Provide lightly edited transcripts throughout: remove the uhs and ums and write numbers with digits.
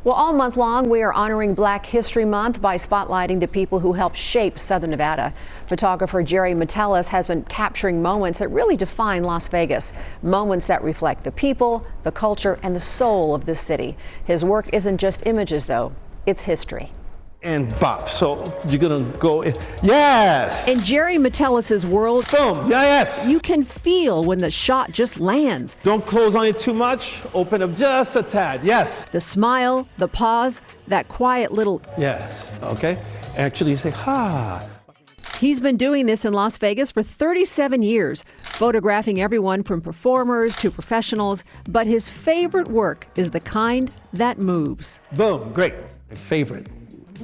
Well, all month long, we are honoring Black History Month by spotlighting the people who helped shape Southern Nevada. Photographer Jerry Metellus has been capturing moments that really define Las Vegas, moments that reflect the people, the culture, and the soul of this city. His work isn't just images, though. It's history. And bop. So you're gonna go in. Yes! In Jerry Metellus's world, Boom! Yes! you can feel when the shot just lands. Don't close on it too much. Open up just a tad. Yes! The smile, the pause, that quiet little Yes. Okay? Actually, you say, ha! He's been doing this in Las Vegas for 37 years, photographing everyone from performers to professionals, but his favorite work is the kind that moves. Boom! Great. My favorite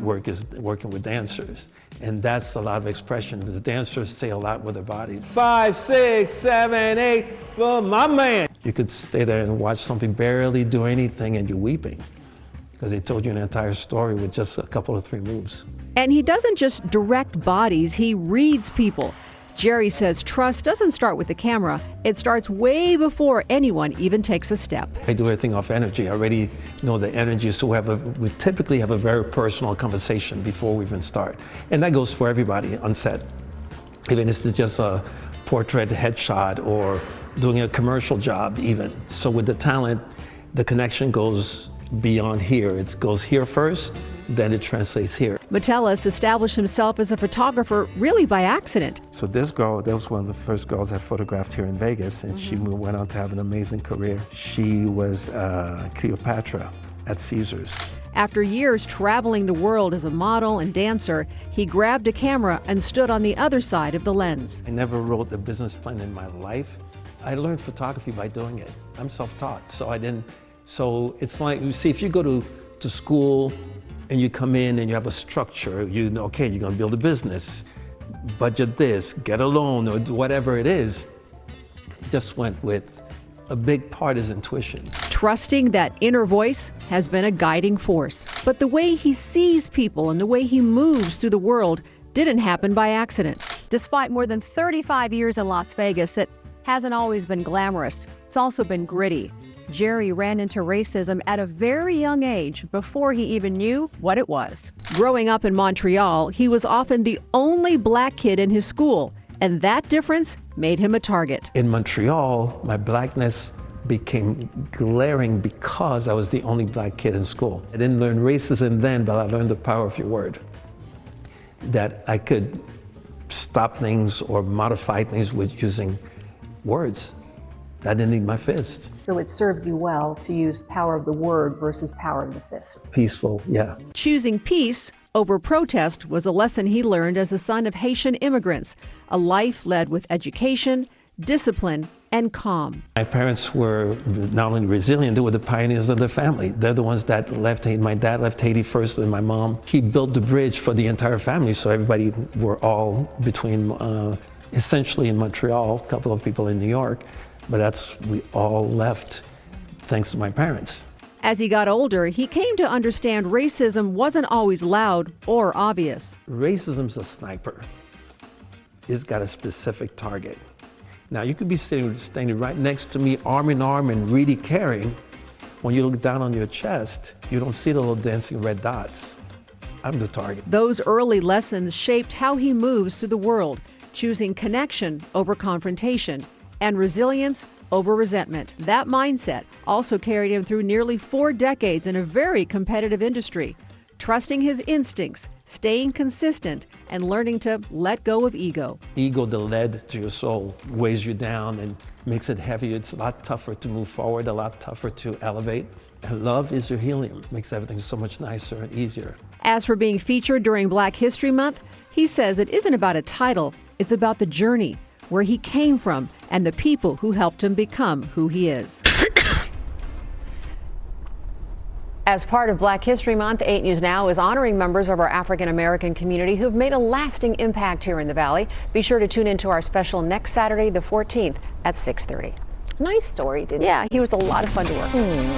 work is working with dancers, and that's a lot of expression because dancers say a lot with their bodies. 5, 6, 7, 8, boom, my man. You could stay there and watch something barely do anything and you're weeping because they told you an entire story with just a couple of 3 moves. And he doesn't just direct bodies, he reads people. Jerry says trust doesn't start with the camera, it starts way before anyone even takes a step. I do everything off energy. I already know the energy, so we typically have a very personal conversation before we even start. And that goes for everybody on set. Even if it's just a portrait headshot or doing a commercial job even. So with the talent, the connection goes beyond here. It goes here first, then it translates here. Metellus established himself as a photographer really by accident. So this girl, that was one of the first girls I photographed here in Vegas, and she went on to have an amazing career. She was Cleopatra at Caesars. After years traveling the world as a model and dancer, he grabbed a camera and stood on the other side of the lens. I never wrote a business plan in my life. I learned photography by doing it. I'm self-taught, so it's like, you see, if you go to school and you come in and you have a structure, you know, okay, you're gonna build a business, budget this, get a loan, or whatever it is. Just went with a big part is intuition. Trusting that inner voice has been a guiding force. But the way he sees people and the way he moves through the world didn't happen by accident. Despite more than 35 years in Las Vegas, it hasn't always been glamorous. It's also been gritty. Jerry ran into racism at a very young age before he even knew what it was. Growing up in Montreal, he was often the only Black kid in his school, and that difference made him a target. In Montreal, my Blackness became glaring because I was the only Black kid in school. I didn't learn racism then, but I learned the power of your word. That I could stop things or modify things with using words. I didn't need my fist. So it served you well to use power of the word versus power of the fist. Peaceful, yeah. Choosing peace over protest was a lesson he learned as a son of Haitian immigrants, a life led with education, discipline, and calm. My parents were not only resilient, they were the pioneers of their family. They're the ones that left Haiti. My dad left Haiti first with my mom. He built the bridge for the entire family, so everybody were all between, essentially in Montreal, a couple of people in New York. But we all left thanks to my parents. As he got older, he came to understand racism wasn't always loud or obvious. Racism's a sniper. It's got a specific target. Now, you could be standing right next to me, arm in arm, and really caring. When you look down on your chest, you don't see the little dancing red dots. I'm the target. Those early lessons shaped how he moves through the world, choosing connection over confrontation and resilience over resentment. That mindset also carried him through nearly 4 decades in a very competitive industry, trusting his instincts, staying consistent, and learning to let go of ego. Ego, the lead to your soul, weighs you down and makes it heavy. It's a lot tougher to move forward, a lot tougher to elevate. And love is your helium, makes everything so much nicer and easier. As for being featured during Black History Month, he says it isn't about a title, it's about the journey, where he came from, and the people who helped him become who he is. As part of Black History Month, 8 News Now is honoring members of our African American community who've made a lasting impact here in the Valley. Be sure to tune into our special next Saturday, the 14th at 6:30. Nice story, didn't it? Yeah, he was a lot of fun to work with.